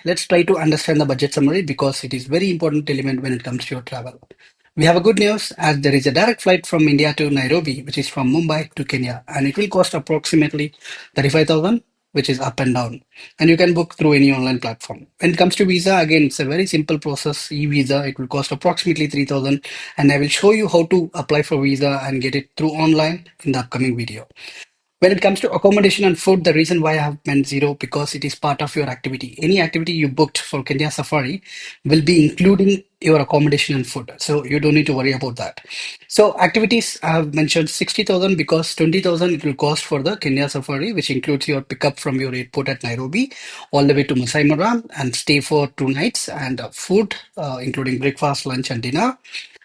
Let's try to understand the budget summary because it is very important element when it comes to your travel. We have a good news as there is a direct flight from India to Nairobi, which is from Mumbai to Kenya, and it will cost approximately 35,000, which is up and down. And you can book through any online platform. When it comes to visa, again, it's a very simple process. E-visa, it will cost approximately 3,000, and I will show you how to apply for visa and get it through online in the upcoming video. When it comes to accommodation and food, the reason why I have meant zero because it is part of your activity. Any activity you booked for Kenya Safari will be including your accommodation and food. So you don't need to worry about that. So activities I have mentioned 60,000 because 20,000 it will cost for the Kenya Safari, which includes your pickup from your airport at Nairobi all the way to Masai Mara and stay for 2 nights and food, including breakfast, lunch, and dinner.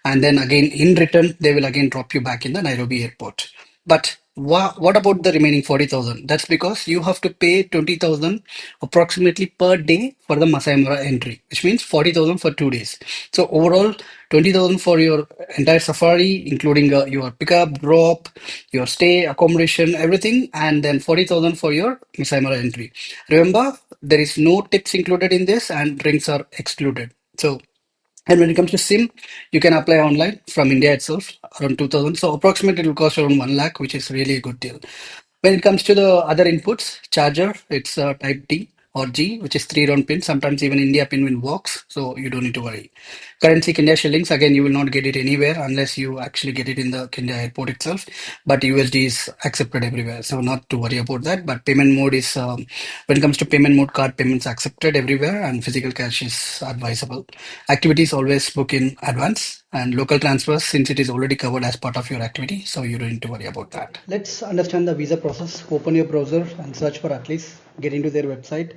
And then again, in return, they will again drop you back in the Nairobi airport. But what about the remaining 40,000? That's because you have to pay 20,000 approximately per day for the Masai Mara entry, which means 40,000 for 2 days. So overall, 20,000 for your entire safari, including your pickup, drop, your stay, accommodation, everything, and then 40,000 for your Masai Mara entry. Remember, there is no tips included in this, and drinks are excluded. So and when it comes to SIM, you can apply online from India itself, around 2000. So approximately it will cost around 1 lakh, which is really a good deal. When it comes to the other inputs, charger, it's type D or G, which is 3 round pin. Sometimes even India pin will works, so you don't need to worry. Currency Kenya shillings, again, you will not get it anywhere unless you actually get it in the Kenya airport itself. But USD is accepted everywhere, so not to worry about that. But payment mode is, when it comes to payment mode, card payments accepted everywhere, and physical cash is advisable. Activities always book in advance, and local transfers since it is already covered as part of your activity, so you don't need to worry about that. Let's understand the visa process. Open your browser and search for at least, get into their website,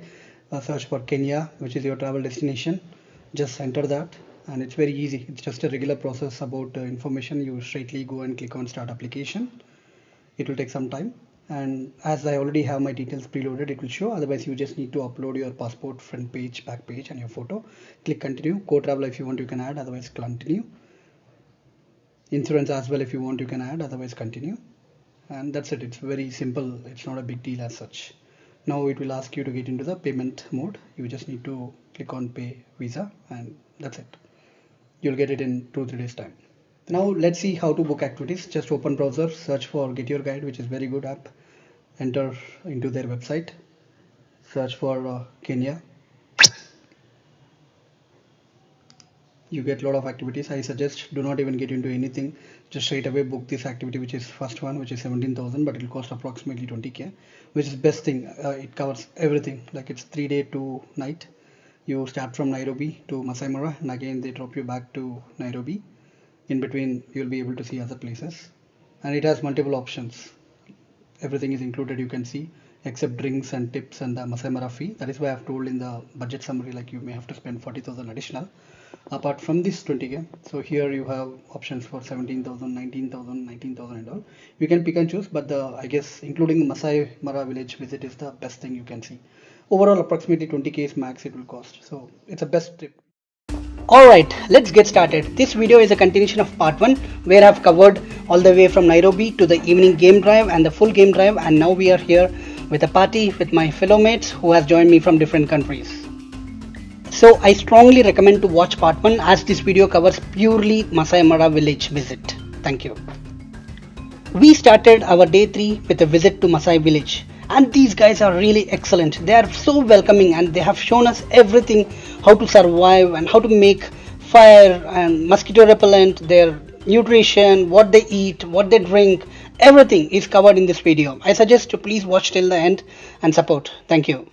search for Kenya, which is your travel destination. Just enter that, and it's very easy. It's just a regular process about information. You straightly go and click on start application. It will take some time, and as I already have my details preloaded, it will show. Otherwise, you just need to upload your passport front page, back page, and your photo. Click continue. Co-travel if you want, you can add. Otherwise, continue. Insurance as well if you want, you can add. Otherwise, continue. And that's it. It's very simple. It's not a big deal as such. Now it will ask you to get into the payment mode. You just need to click on pay visa, and that's it. You'll get it in 2-3 days time. Now let's see how to book activities. Just open browser, search for Get Your Guide, which is very good app. Enter into their website, search for Kenya. You get a lot of activities. I suggest do not even get into anything. Just straight away book this activity, which is first one, which is 17,000, but it will cost approximately 20k, which is best thing. It covers everything. Like it's 3 day 2 night. You start from Nairobi to Masai Mara, and again they drop you back to Nairobi. In between, you'll be able to see other places, and it has multiple options. Everything is included, you can see, except drinks and tips and the Masai Mara fee. That is why I've told in the budget summary, like you may have to spend 40,000 additional apart from this 20k. So here you have options for 17,000, 19,000, 19,000 and all. You can pick and choose, but I guess including Masai Mara Village visit is the best thing you can see. Overall, approximately 20k is max it will cost. So it's a best trip. Alright, let's get started. This video is a continuation of part 1 where I've covered all the way from Nairobi to the evening game drive and the full game drive, and now we are here with a party with my fellow mates who has joined me from different countries. So I strongly recommend to watch part 1 as this video covers purely Masai Mara village visit. Thank you. We started our day 3 with a visit to Maasai village, and these guys are really excellent. They are so welcoming and they have shown us everything, how to survive and how to make fire and mosquito repellent, their nutrition, what they eat, what they drink, everything is covered in this video. I suggest to please watch till the end and support. Thank you.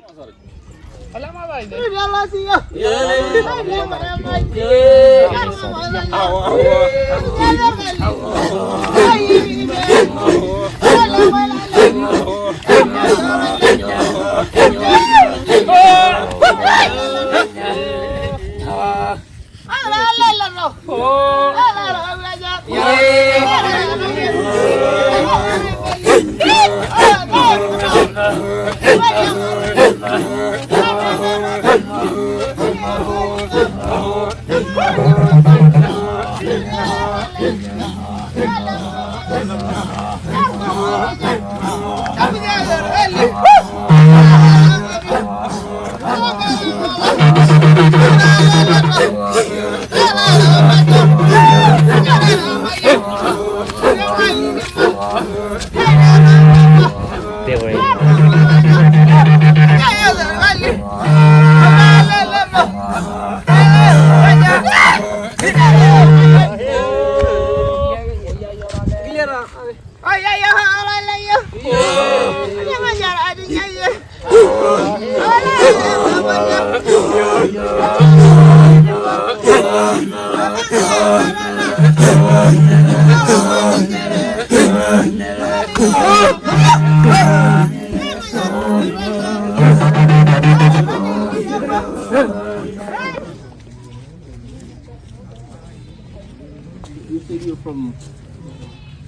You said you're from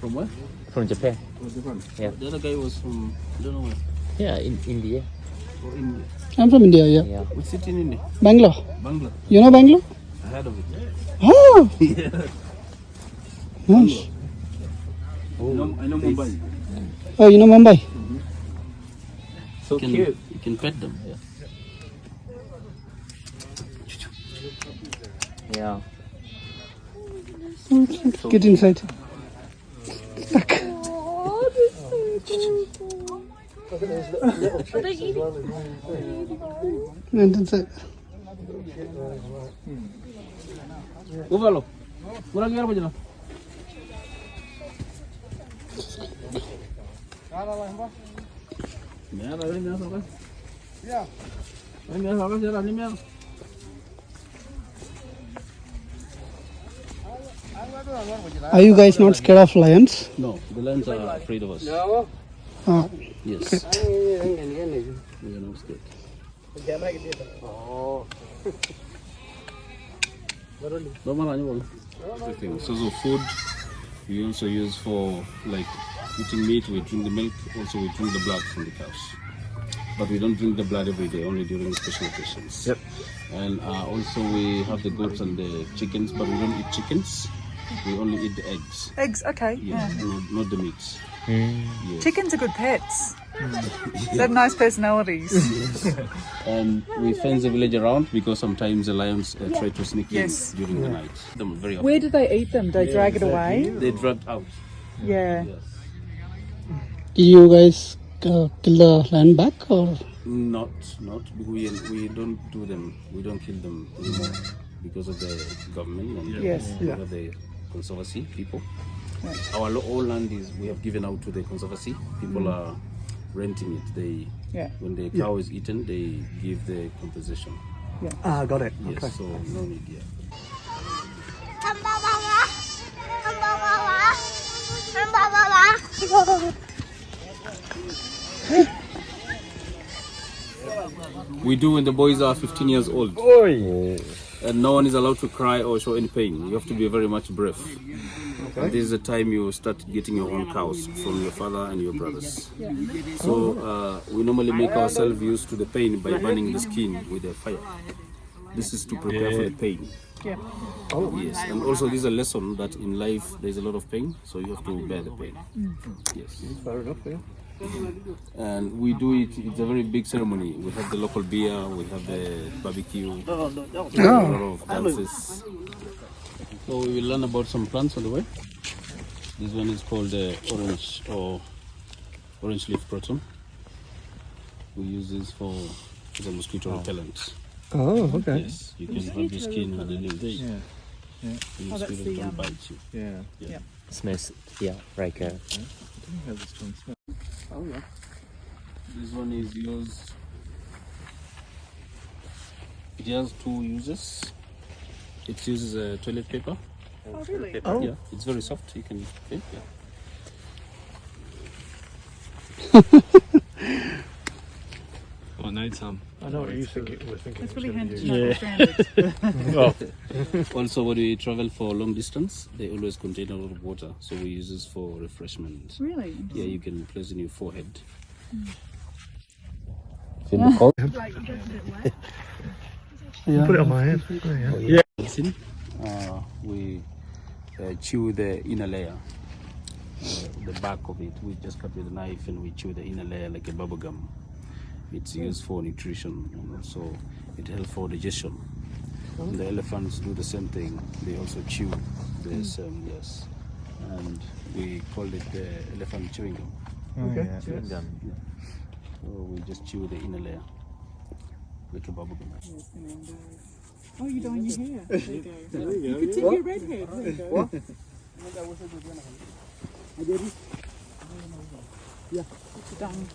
where? From Japan. Oh, Japan. Yeah. The other guy was from, I don't know where. Yeah, in India. Or India. I'm from India, yeah. Yeah. Which city in India? Bangalore. Bangla. You know Bangalore? I heard of it. Oh, Yeah. nice. I know Mumbai. Oh, you know Mumbai? So cute. You can pet them. Yeah. Yeah. Get inside. Went inside. Uvalo. Murang yar bajna. Mer ada mer sabar. Ya. Mer sabar jara ni mer. Are you guys not scared of lions? No, the lions are afraid of us. Oh, Yes. great. We are not scared. Everything. So food we also use for like eating meat. We drink the milk. Also we drink the blood from the cows. But we don't drink the blood every day. Only during special occasions. Yep. And also we have the goats and the chickens, but we don't eat chickens. We only eat the eggs. Eggs, okay. Yes, not the meats. Yes. Chickens are good pets. They have nice personalities. And we fence the village around because sometimes the lions try to sneak Yes. in during the night. Them very often. Where do they eat them? Do they drag it away? They dragged out. Yeah. Yes. You guys kill the lion back or? Not. We don't do them. We don't kill them anymore because of the government and Yes. because of the conservancy people. Our whole land is we have given out to the conservancy. People are renting it. They when the cow is eaten, they give the compensation. Ah, got it. Yes, so no need yet. We do when the boys are 15 years old. And no one is allowed to cry or show any pain. You have to be very much brave. And this is the time you start getting your own cows from your father and your brothers. So we normally make ourselves used to the pain by burning the skin with a fire. This is to prepare for the pain. Yes, and also this is a lesson that in life there's a lot of pain, so you have to bear the pain. Yes. Fair enough, yeah. And we do it, it's a very big ceremony. We have the local beer, we have the barbecue, a lot of dances. So we will learn about some plants on the way. This one is called orange or orange leaf croton. We use this for the mosquito repellent. Oh, okay. Yes, you can rub your skin with the leaves. The mosquitoes don't bite you. Yeah. Smells, like a... Oh yeah. This one is used. It has two uses. It uses toilet paper. Oh, really? Oh. Yeah, it's very soft. You can fit. I need some. I know what you think it was thinking. It's really handy to know the standards. Also, when we travel for long distance, they always contain a lot of water, so we use this for refreshment. Really? Yeah, you can place in your forehead. Feel the cold? Put it on my head. Oh, yeah. Medicine, we chew the inner layer, the back of it. We just cut with a knife and we chew the inner layer like a bubble gum. It's used for nutrition and also it helps for digestion. And the elephants do the same thing. They also chew the same, yes. And we call it the elephant chewing gum. Okay. Yes. So we just chew the inner layer like a bubble gum. Oh, you're dyeing your hair. There you go. You could tip your red hair. There you go. What? It's done.